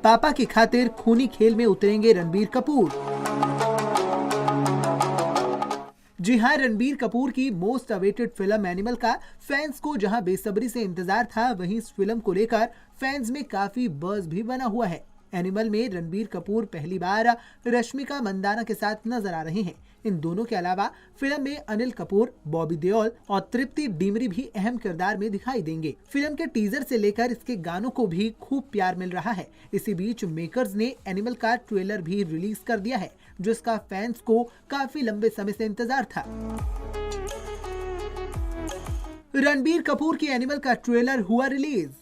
पापा की खातिर खूनी खेल में उतरेंगे रणबीर कपूर। जी हाँ, रणबीर कपूर की मोस्ट अवेटेड फिल्म एनिमल का फैंस को जहां बेसब्री से इंतजार था, वहीं इस फिल्म को लेकर फैंस में काफी बज़ भी बना हुआ है। एनिमल में रणबीर कपूर पहली बार रश्मिका मंदाना के साथ नजर आ रहे हैं। इन दोनों के अलावा फिल्म में अनिल कपूर, बॉबी देओल और तृप्ति डिमरी भी अहम किरदार में दिखाई देंगे। फिल्म के टीजर से लेकर इसके गानों को भी खूब प्यार मिल रहा है। इसी बीच मेकर्स ने एनिमल का ट्रेलर भी रिलीज कर दिया है, जिसका फैंस को काफी लंबे समय से इंतजार था। रणबीर कपूर की एनिमल का ट्रेलर हुआ रिलीज।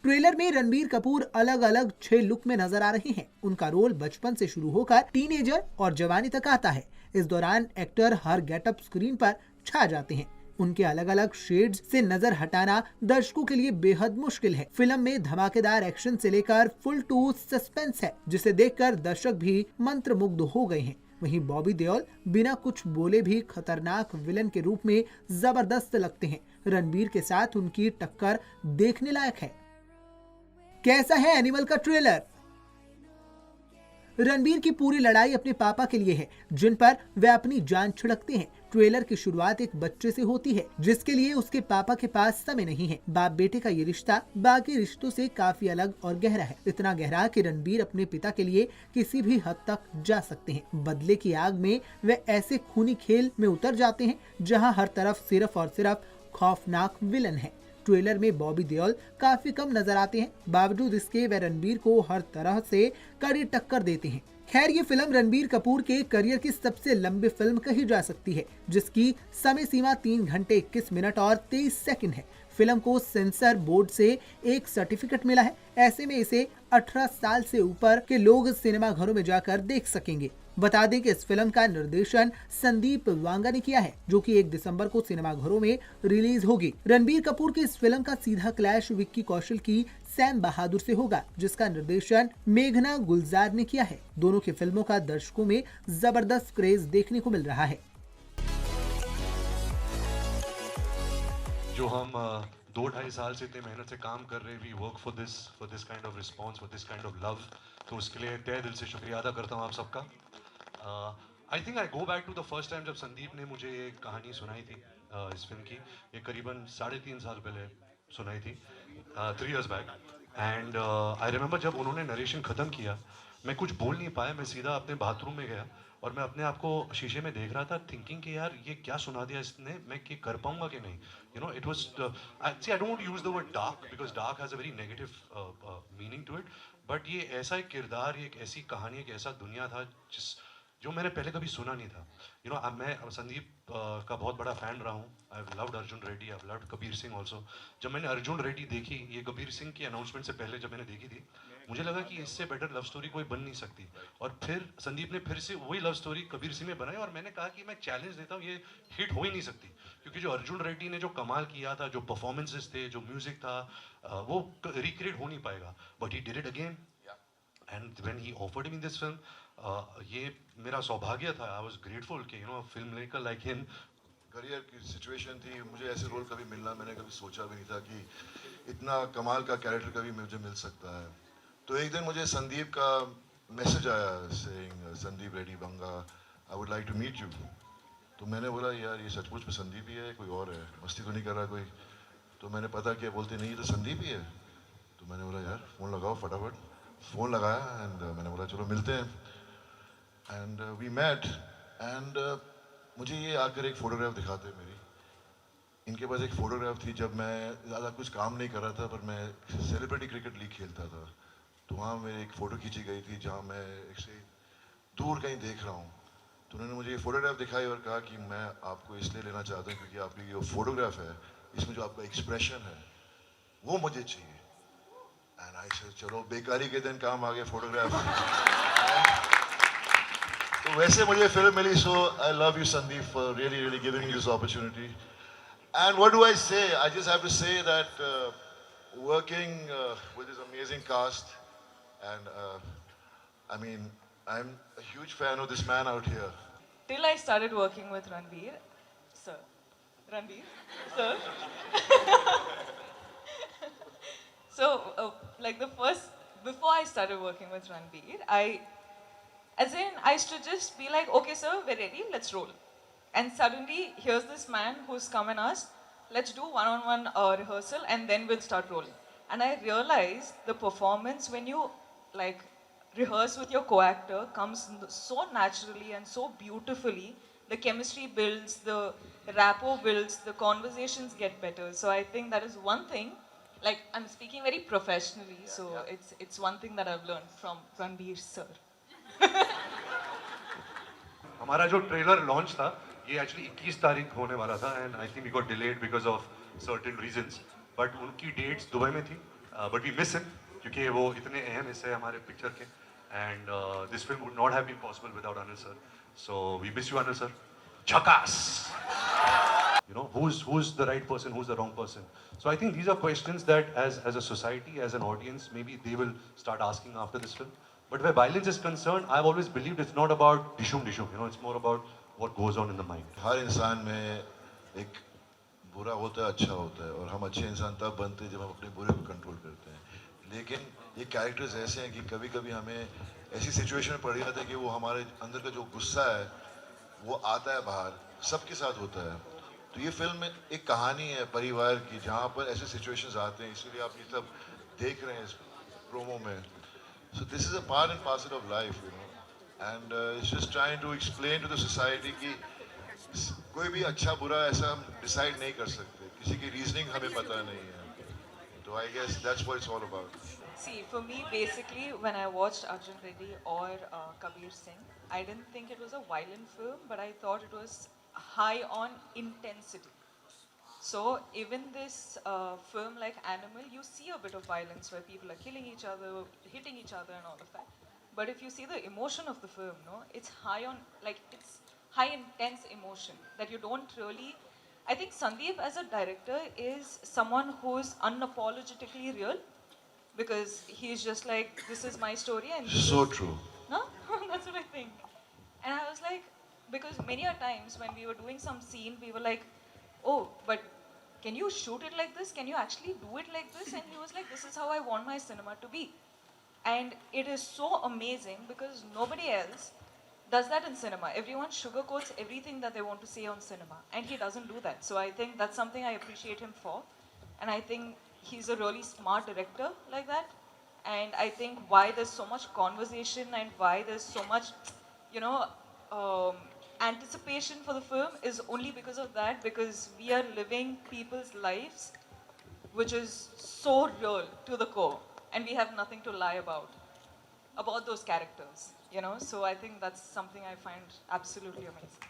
ट्रेलर में रणबीर कपूर अलग अलग 6 लुक में नजर आ रहे हैं। उनका रोल बचपन से शुरू होकर टीनेजर और जवानी तक आता है। इस दौरान एक्टर हर गेटअप स्क्रीन पर छा जाते हैं। उनके अलग अलग शेड्स से नजर हटाना दर्शकों के लिए बेहद मुश्किल है। फिल्म में धमाकेदार एक्शन से लेकर फुल टू सस्पेंस है, जिसे देखकर दर्शक भी मंत्रमुग्ध हो गए हैं। वहीं बॉबी देओल बिना कुछ बोले भी खतरनाक विलन के रूप में जबरदस्त लगते हैं। रणबीर के साथ उनकी टक्कर देखने लायक है। कैसा है एनिमल का ट्रेलर? रणबीर की पूरी लड़ाई अपने पापा के लिए है, जिन पर वे अपनी जान छिड़कते हैं। ट्रेलर की शुरुआत एक बच्चे से होती है, जिसके लिए उसके पापा के पास समय नहीं है। बाप बेटे का ये रिश्ता बाकी रिश्तों से काफी अलग और गहरा है। इतना गहरा कि रणबीर अपने पिता के लिए किसी भी हद तक जा सकते हैं। बदले की आग में वे ऐसे खूनी खेल में उतर जाते हैं, जहाँ हर तरफ सिर्फ और सिर्फ खौफनाक विलन है। ट्रेलर में बॉबी देओल काफी कम नजर आते हैं, बावजूद इसके वे रणबीर को हर तरह से कड़ी टक्कर देते हैं। खैर, ये फिल्म रणबीर कपूर के करियर की सबसे लंबी फिल्म कही जा सकती है, जिसकी समय सीमा 3 घंटे 21 मिनट और 23 सेकंड है। फिल्म को सेंसर बोर्ड से एक सर्टिफिकेट मिला है। ऐसे में इसे 18 साल से ऊपर के लोग सिनेमा घरों में जाकर देख सकेंगे। बता दें कि इस फिल्म का निर्देशन संदीप वांगा ने किया है, जो कि 1 दिसंबर को सिनेमा घरों में रिलीज होगी। रणबीर कपूर की इस फिल्म का सीधा क्लैश विक्की कौशल की सैम बहादुर से होगा, जिसका निर्देशन मेघना गुलजार ने किया है। दोनों की फिल्मों का दर्शकों में जबरदस्त क्रेज देखने को मिल रहा है। जो हम 2-2.5 साल से इतने मेहनत से काम कर रहे हैं, we work for this kind of response, for this kind of love, तो उसके लिए तहे दिल से शुक्रिया अदा करता हूँ आप सबका। I think I go back to the first time जब संदीप ने मुझे ये कहानी सुनाई थी इस फिल्म की। ये करीबन 3.5 साल पहले सुनाई थी, 3 years back. And I remember जब उन्होंने नरेशन ख़त्म किया, मैं कुछ बोल नहीं पाया। मैं सीधा अपने बाथरूम में गया और मैं अपने आप को शीशे में देख रहा था, थिंकिंग कि यार ये क्या सुना दिया इसने, मैं ये कर पाऊंगा कि नहीं। You know, it was I don't use the word dark because dark has a very negative meaning to it, but ये ऐसा एक किरदार, ये एक ऐसी कहानी, एक ऐसा दुनिया था जो मैंने पहले कभी सुना नहीं था। यू नो, मैं संदीप का बहुत बड़ा फ़ैन रहा हूँ। I have loved Arjun Reddy, I have loved Kabir Singh also. जब मैंने अर्जुन रेड्डी देखी, ये कबीर सिंह की अनाउंसमेंट से पहले जब मैंने देखी थी, मुझे लगा कि इससे बेटर लव स्टोरी कोई बन नहीं सकती। और फिर संदीप ने फिर से वही लव स्टोरी कबीर सिंह में बनाई, और मैंने कहा कि मैं चैलेंज देता हूँ, ये हिट हो ही नहीं सकती। क्योंकि जो अर्जुन रेड्डी ने जो कमाल किया था, जो परफॉर्मेंसेस थे, जो म्यूजिक था, वो रिक्रिएट हो नहीं पाएगा। But he did it again, and when he offered me this film, ये मेरा सौभाग्य था। आई वाज ग्रेटफुल कि you know film maker like him. Career की सिचुएशन थी, मुझे ऐसे रोल कभी मिलना, मैंने कभी सोचा भी नहीं था कि इतना कमाल का कैरेक्टर कभी मुझे मिल सकता है। तो एक दिन मुझे संदीप का मैसेज आया saying, Sandeep Reddy Vanga, I would like to meet you. तो मैंने बोला यार ये सचमुच में संदीप ही है, कोई और है, मस्ती तो नहीं कर रहा कोई। तो मैंने पता किया, बोलते नहीं ये तो संदीप ही है। तो मैंने बोला यार फ़ोन लगाओ फटाफट। फ़ोन लगाया एंड मैंने बोला चलो मिलते हैं। एंड वी मेट एंड मुझे ये आकर एक फ़ोटोग्राफ दिखाते मेरी। इनके पास एक फ़ोटोग्राफ थी जब मैं ज़्यादा कुछ काम नहीं कर रहा था, पर मैं सेलिब्रिटी क्रिकेट लीग खेलता था। तो वहाँ मेरी एक फ़ोटो खींची गई थी जहाँ मैं एक से दूर कहीं देख रहा हूँ। तो उन्होंने मुझे ये फ़ोटोग्राफ दिखाई और कहा कि मैं आपको इसलिए लेना चाहता हूँ क्योंकि आपकी जो फ़ोटोग्राफ है, इसमें जो आपका एक्सप्रेशन है वो मुझे चाहिए। एंड आई से चलो बेकारी के दिन काम आ गया फोटोग्राफ। तो वैसे मुझे फिल्म मिली, so I love you Sandeep for really really giving me this opportunity. And what do I say, I just have to say that working with this amazing cast and I mean I am a huge fan of this man out here. Till I started working with Ranveer, sir. Ranveer, sir. So, like the first before I started working with Ranveer, I used to just be like, okay, sir, we're ready, let's roll. And suddenly, here's this man who's come and asked, let's do one-on-one rehearsal and then we'll start rolling. And I realized the performance when you like rehearse with your co-actor comes so naturally and so beautifully. The chemistry builds, the rapport builds, the conversations get better. So I think that is one thing. Like I'm speaking very professionally, so it's one thing that I've learned from Ranveer sir. हमारा जो trailer launch था ये actually 21 तारीख होने वाला था and I think we got delayed because of certain reasons but उनकी dates Dubai में थी बट वी मिस हिम क्योंकि वो इतने अहम हिस्से हैं हमारे पिक्चर के and this film would not have been possible without Anil sir so we miss you Anil sir झकास you know who's the right person, who's the wrong person. So I think these are questions that as a society, as an audience, maybe they will start asking after this film. But where violence is concerned, I've always believed it's not about dishum, you know, it's more about what goes on in the mind. हर इंसान में एक बुरा होता है, अच्छा होता है, और हम अच्छे इंसान तब बनते हैं जब हम अपने बुरे को कंट्रोल करते हैं. लेकिन ये कैरेक्टर्स ऐसे हैं कि कभी कभी हमें ऐसी सिचुएशन में पड़ जाता है कि वो हमारे अंदर का जो गुस्सा है वो आता है बाहर, सबके साथ होता है. तो ये फिल्म में एक कहानी है परिवार की जहाँ पर ऐसे सिचुएशंस आते हैं, इसीलिए आप ये सब देख रहे हैं इस प्रोमो में. So this is a part and parcel of life, you know, and it's just trying to explain to the society कि कोई भी अच्छा बुरा ऐसा हम डिसाइड नहीं कर सकते, किसी की रीजनिंग हमें पता नहीं है. तो I guess that's what it's all about. See, for me, basically, when I watched Arjun Reddy or Kabir Singh, I didn't think it was a violent film, but I thought it was high on intensity. So even this film like Animal, you see a bit of violence where people are killing each other, hitting each other and all of that. But if you see the emotion of the film, no, it's high on, like, it's high intense emotion that you don't really... I think Sandeep as a director is someone who's unapologetically real. Because he's just like, this is my story and this So is... true. No? That's what I think. And I was like, because many a times when we were doing some scene, we were like, oh, but can you shoot it like this? Can you actually do it like this? And he was like, this is how I want my cinema to be. And it is so amazing because nobody else does that in cinema. Everyone sugarcoats everything that they want to say on cinema. And he doesn't do that. So I think that's something I appreciate him for. And I think he's a really smart director like that. And I think why there's so much conversation and why there's so much, you know, anticipation for the film is only because of that, because we are living people's lives, which is so real to the core. And we have nothing to lie about those characters, you know. So I think that's something I find absolutely amazing.